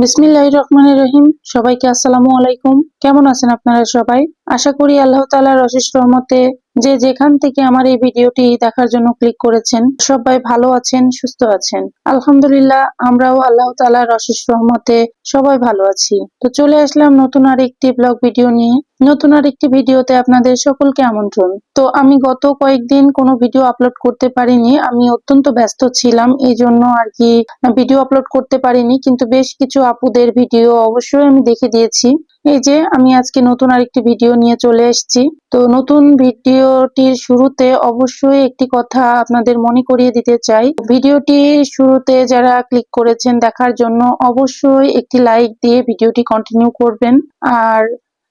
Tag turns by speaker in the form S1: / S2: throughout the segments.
S1: বিসমিল্লাহির রহমানির রহিম। সবাইকে আসসালামু আলাইকুম। কেমন আছেন আপনারা সবাই? আশা করি আল্লাহ তাআলার অশেষ রহমতে যে যেখান থেকে আমার এই ভিডিওটি দেখার জন্য ক্লিক করেছেন সবাই ভালো আছেন, সুস্থ আছেন। আলহামদুলিল্লাহ, আমরাও আল্লাহ তাআলার অশেষ রহমতে সবাই ভালো আছি। তো চলে আসলাম নতুন আরেকটি ব্লগ ভিডিও নিয়ে। নতুন আরেকটি ভিডিওতে আপনাদের সকলকে আমন্ত্রণ। তো আমি গত কয়েকদিন কোনো ভিডিও আপলোড করতে পারিনি, আমি অত্যন্ত ব্যস্ত ছিলাম, এই জন্য আর কি ভিডিও আপলোড করতে পারিনি। কিন্তু বেশ কিছু আপুদের ভিডিও অবশ্যই আমি দেখে দিয়েছি। এই যে আমি আজকে নতুন আরেকটি ভিডিও নিয়ে চলে এসেছি। তো নতুন ভিডিওটির শুরুতে অবশ্যই একটি কথা আপনাদের মনে করিয়ে দিতে চাই। ভিডিওটি শুরুতে যারা ক্লিক করেছেন দেখার জন্য অবশ্যই একটি লাইক দিয়ে ভিডিওটি কন্টিনিউ করবেন। আর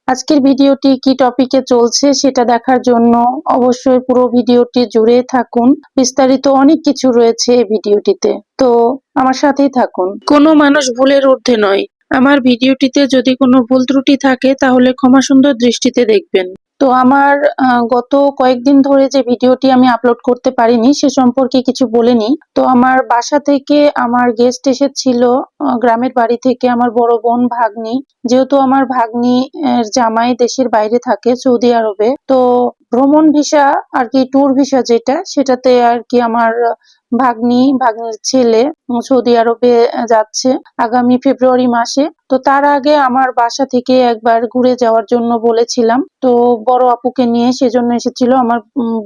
S1: আজকের ভিডিওটি কি টপিকে চলছে সেটা দেখার জন্য অবশ্যই পুরো ভিডিওটি জুড়ে থাকুন। বিস্তারিত অনেক কিছু রয়েছে এই ভিডিওটিতে, তো আমার সাথেই থাকুন। কোনো মানুষ ভুলের ঊর্ধ্বে নয়। আমার ভিডিওটিতে যদি কোনো ভুল ত্রুটি থাকে তাহলে ক্ষমা সুন্দর দৃষ্টিতে দেখবেন। তো আমার গত কয়েকদিন ধরে যে ভিডিওটি আমি আপলোড করতে পারিনি সে সম্পর্কে কিছু বলে নিই। তো আমার বাসা থেকে আমার গেস্ট এসেছিল, গ্রামের বাড়ি থেকে আমার বড় বোন ভাগ্নি। যেহেতু আমার ভাগ্নি জামাই দেশের বাইরে থাকে সৌদি আরবে, তো ভ্রমণ ভিসা আর কি ট্যুর ভিসা যেটা সেটাতে আর কি আমার ভাগ্নির ছেলে সৌদি আরবে যাচ্ছে আগামী ফেব্রুয়ারি মাসে। তো তার আগে আমার বাসা থেকে একবার ঘুরে যাওয়ার জন্য বলেছিলাম, তো বড় আপুকে নিয়ে সেজন্য এসেছিল। আমার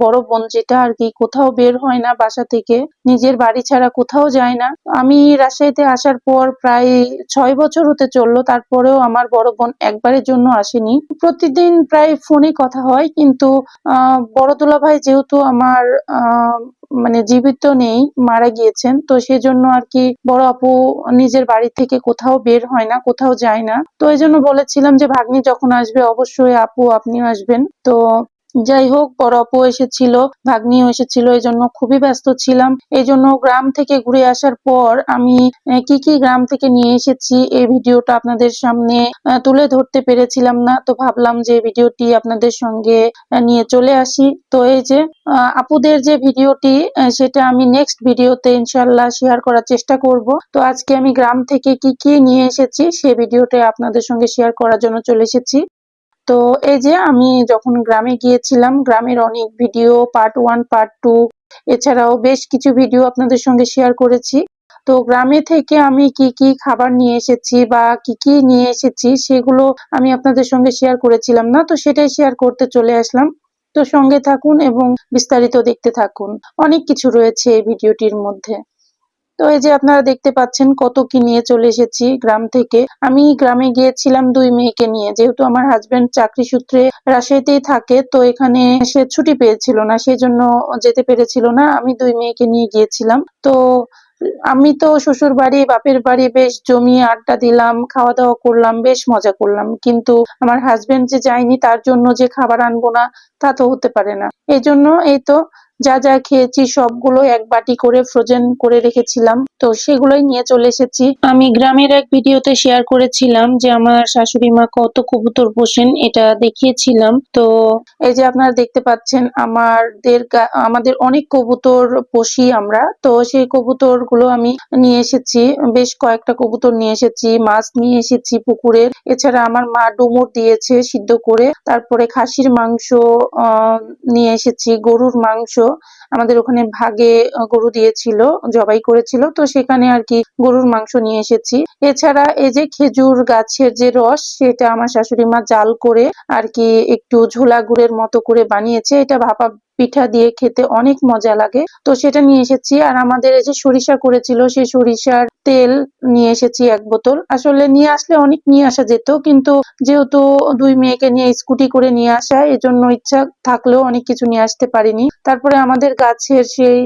S1: বড় বোন যেটা আর কি কোথাও বের হয় না বাসা থেকে, নিজের বাড়ি ছাড়া কোথাও যায় না। আমি রাজশাহীতে আসার পর প্রায় 6 বছর হতে চললো, তারপরেও আমার বড় বোন একবারের জন্য আসেনি। প্রতিদিন প্রায় ফোনে কথা হয়, কিন্তু বড় দুলাভাই যেহেতু আমার মানে জীবিত নেই, মারা গিয়েছেন, তো সেজন্য আর কি বড় আপু নিজের বাড়ি থেকে কোথাও বের হয় না, কোথাও যায় না। তো এই জন্য বলেছিলাম যে ভাগ্নি যখন আসবে অবশ্যই আপু আপনিও আসবেন। তো যাই হোক, বড় আপু এসেছিল, ভাগ্নিও এসেছিল, এই জন্য খুবই ব্যস্ত ছিলাম। এই জন্য গ্রাম থেকে ঘুরে আসার পর আমি কি কি গ্রাম থেকে নিয়ে এসেছি এই ভিডিওটা আপনাদের সামনে তুলে ধরতে পেরেছিলাম না। তো ভাবলাম যে ভিডিওটি আপনাদের সঙ্গে নিয়ে চলে আসি। তো এই যে আপুদের যে ভিডিওটি সেটা আমি নেক্সট ভিডিওতে ইনশাল্লাহ শেয়ার করার চেষ্টা করব। তো আজকে আমি গ্রাম থেকে কি কি নিয়ে এসেছি সেই ভিডিওটা আপনাদের সঙ্গে শেয়ার করার জন্য চলে এসেছি। তো এই যে আমি যখন গ্রামে গিয়েছিলাম, গ্রামের অনেক ভিডিও পার্ট 1 পার্ট 2 এছাড়াও বেশ কিছু ভিডিও আপনাদের সঙ্গে শেয়ার করেছি। তো গ্রামে থেকে আমি কি কি খাবার নিয়ে এসেছি বা কি কি নিয়ে এসেছি সেগুলো আমি আপনাদের সঙ্গে শেয়ার করেছিলাম না, তো সেটাই শেয়ার করতে চলে আসলাম। তো সঙ্গে থাকুন এবং বিস্তারিত দেখতে থাকুন। অনেক কিছু রয়েছে এই ভিডিওটির মধ্যে। তো এই যে আপনারা দেখতে পাচ্ছেন কত কি নিয়ে চলে এসেছি গ্রাম থেকে। আমি গ্রামে গিয়েছিলাম 2 মেয়েকে নিয়ে, যেহেতু আমার হাজবেন্ড চাকরি সূত্রে রাজশাহীতেই থাকে, তো এখানে সে ছুটি পেয়েছিল না, সেই জন্য যেতে পেরেছিল না। আমি 2 মেয়েকে নিয়ে গিয়েছিলাম। তো আমি তো শ্বশুর বাড়ি বাপের বাড়ি বেশ জমিয়ে আড্ডা দিলাম, খাওয়া দাওয়া করলাম, বেশ মজা করলাম। কিন্তু আমার হাজবেন্ড যে যায়নি তার জন্য যে খাবার আনবো না তা তো হতে পারে না। এই জন্য এই তো যা যা খেয়েছি সবগুলো এক বাটি করে ফ্রোজেন করে রেখেছিলাম, তো সেগুলোই নিয়ে চলে এসেছি। আমি গ্রামের এক ভিডিওতে শেয়ার করেছিলাম যে আমার শাশুড়ি মা কত কবুতর পোষেন, এটা দেখিয়েছিলাম। তো এই যে আপনারা দেখতে পাচ্ছেন আমাদের অনেক কবুতর পুষি আমরা। তো সেই কবুতর গুলো আমি নিয়ে এসেছি, বেশ কয়েকটা কবুতর নিয়ে এসেছি, মাছ নিয়ে এসেছি পুকুরের। এছাড়া আমার মা ডুমুর দিয়েছে সিদ্ধ করে, তারপরে খাসির মাংস নিয়ে এসেছি, গরুর মাংস আমাদের ওখানে ভাগে গরু দিয়েছিল, জবাই করেছিল, তো সেখানে আর কি গরুর মাংস নিয়ে এসেছি। এছাড়া এই যে খেজুর গাছের যে রস সেটা আমার শাশুড়ি মা জাল করে আর কি একটু ঝোলা গুড়ের মতো করে বানিয়েছে, এটা ভাপা পিঠা দিয়ে খেতে অনেক মজা লাগে, তো সেটা নিয়ে এসেছি। আর আমাদের এই যে সরিষা করেছিল সেই সরিষার তেল নিয়ে এসেছি 1 বোতল। আসলে নিয়ে আসলে অনেক নিয়ে আসা যেত, কিন্তু যেহেতু 2 মেয়েকে নিয়ে স্কুটি করে নিয়ে আসা, এজন্য ইচ্ছা থাকলেও অনেক কিছু নিয়ে আসতে পারিনি। তারপরে আমাদের গাছের সেই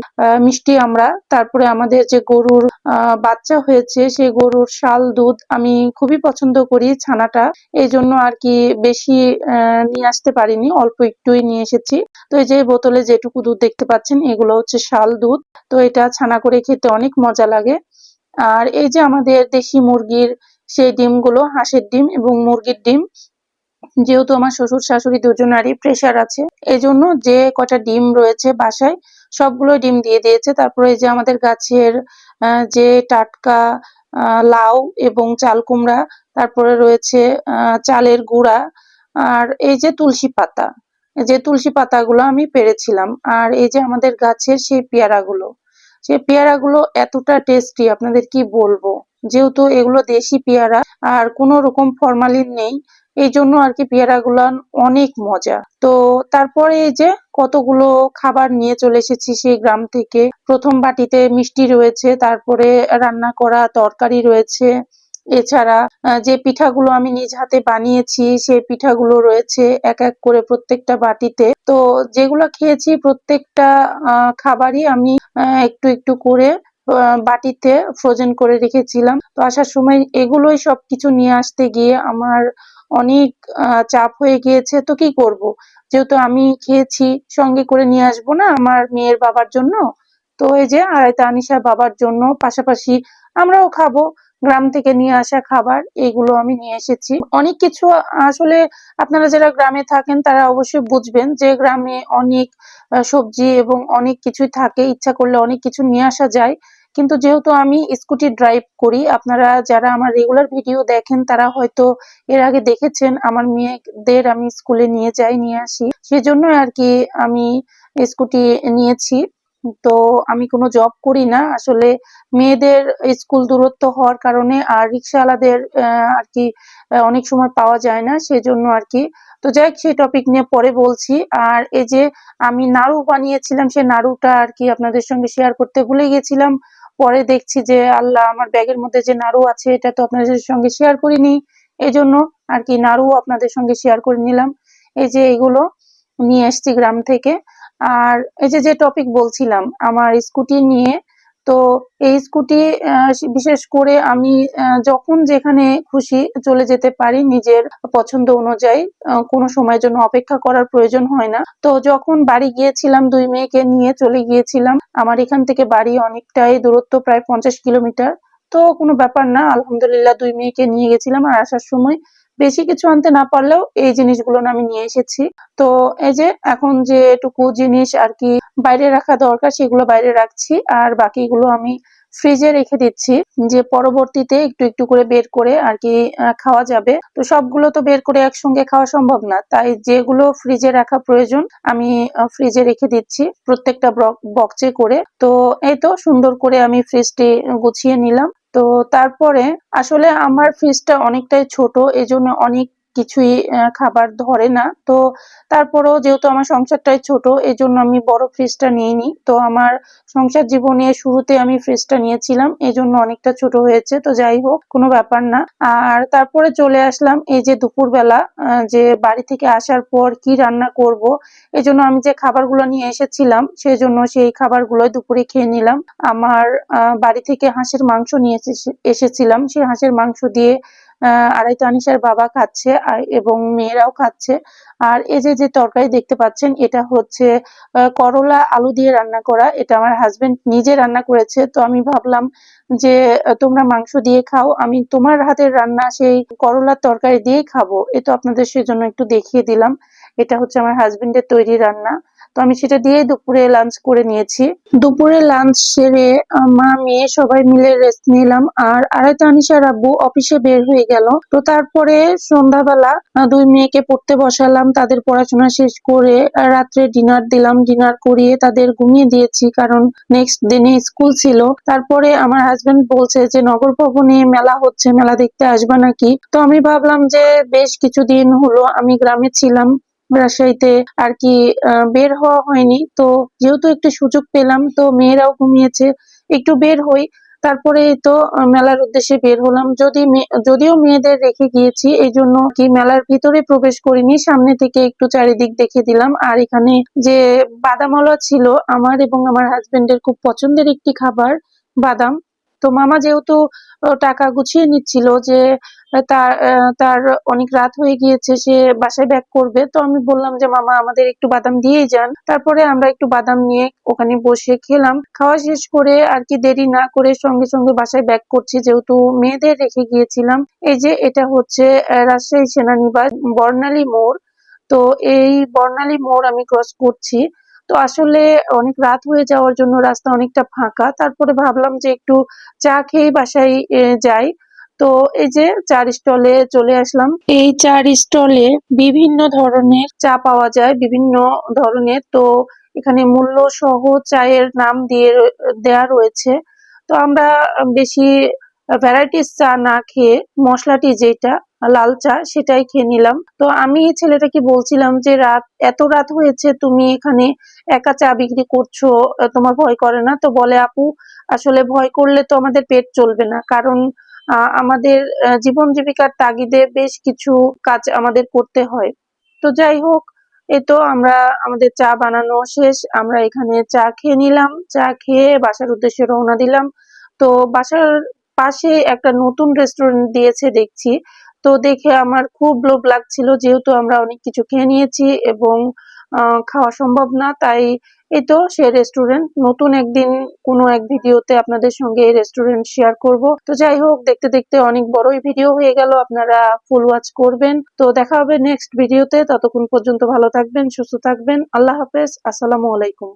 S1: মিষ্টি আমরা, তারপরে আমাদের যে গরুর বাচ্চা হয়েছে সেই গরুর শাল দুধ আমি খুবই পছন্দ করি ছানাটা, এই জন্য আর কি বেশি নিয়ে আসতে পারিনি, অল্প একটুই নিয়ে এসেছি। তো এই যে বোতলে যেটুকু দুধ দেখতে পাচ্ছেন এগুলো হচ্ছে শাল দুধ, তো এটা ছানা করে খেতে অনেক মজা লাগে। আর এই যে আমাদের দেশি মুরগির সেই ডিমগুলো, হাঁসের ডিম এবং মুরগির ডিম, যেহেতু আমার শ্বশুর শাশুড়ি দুজনারই প্রেশার আছে, এজন্য যে কটা ডিম রয়েছে বাসায় সবগুলো ডিম দিয়ে দিয়েছে। তারপরে এই যে আমাদের গাছের যে টাটকা লাউ এবং চাল কুমড়া, তারপরে রয়েছে চালের গুঁড়া, আর এই যে তুলসী পাতা, যে তুলসী পাতাগুলো আমি পেড়েছিলাম, আর এই যে আমাদের গাছের সেই পেয়ারাগুলো, সেই পেয়ারাগুলো এতটা টেস্টি আপনাদের কি বলবো। যেহেতু এগুলো দেশি পেয়ারা আর কোনো রকম ফরমালিন নেই, এই জন্য আর কি পেয়ারাগুলো অনেক মজা। তো তারপরে এই যে কতগুলো খাবার নিয়ে চলে এসেছি সেই গ্রাম থেকে। প্রথম বাটিতে মিষ্টি রয়েছে, তারপরে রান্না করা তরকারি রয়েছে, এছাড়া যে পিঠাগুলো আমি নিজ হাতে বানিয়েছি সেই পিঠাগুলো রয়েছে এক এক করে প্রত্যেকটা বাটিতে। তো যেগুলো খেয়েছি প্রত্যেকটা খাবারই আমি একটু একটু করে বাটিতে ফ্রোজেন করে রেখেছিলাম। তো আসার সময় এগুলোই সবকিছু নিয়ে আসতে গিয়ে আমার অনেক চাপ হয়ে গিয়েছে। তো কি করব, যেহেতু আমি খেয়েছি, সঙ্গে করে নিয়ে আসবো না আমার মেয়ের বাবার জন্য। তো এই যে আড়াইতে আনিশার বাবার জন্য, পাশাপাশি আমরাও খাবো গ্রাম থেকে নিয়ে আসা খাবার, এগুলো আমি নিয়ে এসেছি। অনেক কিছু আসলে আপনারা যারা গ্রামে থাকেন তারা অবশ্যই বুঝবেন যে গ্রামে অনেক সবজি এবং অনেক কিছুই থাকে, ইচ্ছা করলে অনেক কিছু নিয়ে আসা যায়। কিন্তু যেহেতু আমি স্কুটি ড্রাইভ করি, আপনারা যারা আমার রেগুলার ভিডিও দেখেন তারা হয়তো এর আগে দেখেছেন আমার মেয়েদের আমি স্কুলে নিয়ে যাই, নিয়ে আসি, সেজন্য আর কি আমি স্কুটি নিয়েছি। তো আমি কোনো জব করি না আসলে, মেয়েদের স্কুল দূরত্ব হওয়ার কারণে আর রিক্সাওয়ালাদের আর কি অনেক সময় পাওয়া যায় না, সেজন্য আর কি। তো যাই হোক, সেই টপিক নিয়ে পরে বলছি। আর এই যে আমি নাড়ু বানিয়েছিলাম, সেই নাড়ুটা আর কি আপনাদের সঙ্গে শেয়ার করতে ভুলে গেছিলাম। পরে দেখছি যে আল্লাহ, আমার ব্যাগের মধ্যে যে নাড়ু আছে এটা তো আপনাদের সঙ্গে শেয়ার করিনি, এই জন্য আর কি নাড়ু আপনাদের সঙ্গে শেয়ার করে নিলাম। এই যে এগুলো নিয়ে এসছি গ্রাম থেকে। আর এই যে যে টপিক বলছিলাম আমার স্কুটি নিয়ে, তো এই স্কুটি বিশেষ করে আমি যখন যেখানে খুশি চলে যেতে পারি নিজের পছন্দ অনুযায়ী, কোনো সময়ের জন্য অপেক্ষা করার প্রয়োজন হয় না। তো যখন বাড়ি গিয়েছিলাম, দুই মেয়েকে নিয়ে চলে গিয়েছিলাম, আমার এখান থেকে বাড়ি অনেকটাই দূরত্ব, প্রায় 50 কিলোমিটার। তো কোনো ব্যাপার না, আলহামদুলিল্লাহ দুই মেয়েকে নিয়ে গেছিলাম, আর আসার সময় বেশি কিছু আনতে না পারলেও এই জিনিসগুলো আমি নিয়ে এসেছি। তো এই যে এখন যেটুকু জিনিস আর কি বাইরে রাখা দরকার সেগুলো বাইরে রাখছি, আর বাকিগুলো আমি ফ্রিজে রেখে দিচ্ছি, যে পরবর্তীতে একটু একটু করে বের করে আর কি খাওয়া যাবে। তো সবগুলো তো বের করে একসঙ্গে খাওয়া সম্ভব না, তাই যেগুলো ফ্রিজে রাখা প্রয়োজন আমি ফ্রিজে রেখে দিচ্ছি প্রত্যেকটা বক্সে করে। তো এই তো সুন্দর করে আমি ফ্রিজটি গুছিয়ে নিলাম। তো তারপরে আসলে আমার ফ্রিজটা অনেকটাই ছোট, এজন্য অনেক কিছুই খাবার ধরে না। তো তারপরেও যেহেতু আমার সংসারটাই ছোট, এজন্য আমি বড় ফ্রিজটা নিইনি। তো আমার সংসার জীবনে শুরুতে আমি ফ্রিজটা নিয়েছিলাম, এজন্য অনেকটা ছোট হয়েছে। তো যাই হোক, কোনো ব্যাপার না। আর তারপরে চলে আসলাম এই যে দুপুরবেলা, যে বাড়ি থেকে আসার পর কি রান্না করব, এজন্য আমি যে খাবারগুলো নিয়ে এসেছিলাম সেজন্য সেই খাবারগুলোই দুপুরে খেয়ে নিলাম। আমার বাড়ি থেকে হাঁসের মাংস নিয়ে এসেছিলাম, সেই হাঁসের মাংস দিয়ে আড়াইতে আনিশার বাবা খাচ্ছে এবং মেয়েরাও খাচ্ছে। আর এই যে যে তরকারি দেখতে পাচ্ছেন এটা হচ্ছে করলা আলু দিয়ে রান্না করা, এটা আমার হাজবেন্ড নিজে রান্না করেছে। তো আমি ভাবলাম যে তোমরা মাংস দিয়ে খাও, আমি তোমার হাতের রান্না সেই করলার তরকারি দিয়েই খাবো, এ তো আপনাদের সেজন্য একটু দেখিয়ে দিলাম। এটা হচ্ছে আমার হাজবেন্ডের তৈরি রান্না। তো আমি সেটা দিয়েই দুপুরে লাঞ্চ করে নিয়েছি। দুপুরে লাঞ্চ সেরে মা মেয়ে সবাই মিলে রেস্ট নিলাম, আর আড়াইতে আনিশার আব্বু অফিসে বের হয়ে গেল। তো তারপরে সন্ধ্যাবেলা দুই মেয়েকে পড়তে বসালাম, তাদের পড়াশোনা শেষ করে রাত্রে ডিনার দিলাম, ডিনার করিয়ে তাদের ঘুমিয়ে দিয়েছি, কারণ নেক্সট দিনে স্কুল ছিল। তারপরে আমার হাজবেন্ড বলছে যে নগর ভবনে মেলা হচ্ছে, মেলা দেখতে আসবা নাকি। তো আমি ভাবলাম যে বেশ কিছুদিন হলো আমি গ্রামে ছিলাম, রাজশাহীতে আর কি বের হওয়া হয়নি। তো যেহেতু একটু সুযোগ পেলাম, তো মেয়েরাও ঘুমিয়েছে, একটু বের হই। তারপরে তো মেলার উদ্দেশ্যে বের হলাম, যদিও মেয়েদের রেখে গিয়েছি এই জন্য কি মেলার ভিতরে প্রবেশ করিনি, সামনে থেকে একটু চারিদিক দেখে দিলাম। আর এখানে যে বাদামওয়ালা ছিল, আমার এবং আমার হাজবেন্ডের খুব পছন্দের একটি খাবার বাদাম। তো মামা যেহেতু টাকা গুছিয়ে নিচ্ছিল যে তার অনেক রাত হয়ে গিয়েছে, সে বাসায় ব্যাক করবে, তো আমি বললাম যে মামা আমাদের একটু বাদাম দিয়েই যান। তারপরে আমরা একটু বাদাম নিয়ে ওখানে বসে খেলাম, খাওয়া শেষ করে আর কি দেরি না করে সঙ্গে সঙ্গে বাসায় ব্যাক করছি, যেহেতু মেয়েদের রেখে গিয়েছিলাম। এই যে এটা হচ্ছে রাজশাহী সেনানিবাস বর্ণালী মোড়। তো এই বর্ণালী মোড় আমি ক্রস করছি। তো আসলে অনেক রাত হয়ে যাওয়ার জন্য রাস্তা অনেকটা ফাঁকা। তারপরে ভাবলাম যে একটু চা খেয়েই বাসায় যাই। তো এই যে চার স্টলে চলে আসলাম। এই চার স্টলে বিভিন্ন ধরনের চা পাওয়া যায়, বিভিন্ন ধরনের। তো এখানে মূল্য সহ চায়ের নাম দেয়া রয়েছে। তো আমরা বেশি ভ্যারাইটিস চা না খেয়ে মশলাটি যেটা লাল চা সেটাই খেয়ে নিলাম। তো আমি ছেলেটাকে বলছিলাম যে এত রাত হয়েছে, তুমি এখানে একা চা বিক্রি করছো, তোমার ভয় করে না? তো বলে, আপু আসলে ভয় করলে তো আমাদের পেট চলবে না, কারণ আমাদের জীবন জীবিকার তাগিদে বেশ কিছু কাজ আমাদের করতে হয়। তো যাই হোক, এই তো আমরা আমাদের চা বানানো শেষ, আমরা এখানে চা খেয়ে নিলাম। চা খেয়ে বাসার উদ্দেশ্যে রওনা দিলাম। তো বাসার পাশে একটা নতুন রেস্টুরেন্ট দিয়েছে দেখছি। তো দেখে আমার খুব লোভ লাগছিল, যেহেতু আমরা অনেক কিছু খেয়ে নিয়েছি এবং খাওয়া সম্ভব না, তাই এই তো সে রেস্টুরেন্ট। নতুন একদিন কোনো এক ভিডিওতে আপনাদের সঙ্গে এই রেস্টুরেন্ট শেয়ার করব। তো যাই হোক, দেখতে দেখতে অনেক বড়ই ভিডিও হয়ে গেল, আপনারা ফুল ওয়াচ করবেন। তো দেখা হবে নেক্সট ভিডিওতে, ততক্ষণ পর্যন্ত ভালো থাকবেন, সুস্থ থাকবেন। আল্লাহ হাফেজ, আসসালামু আলাইকুম।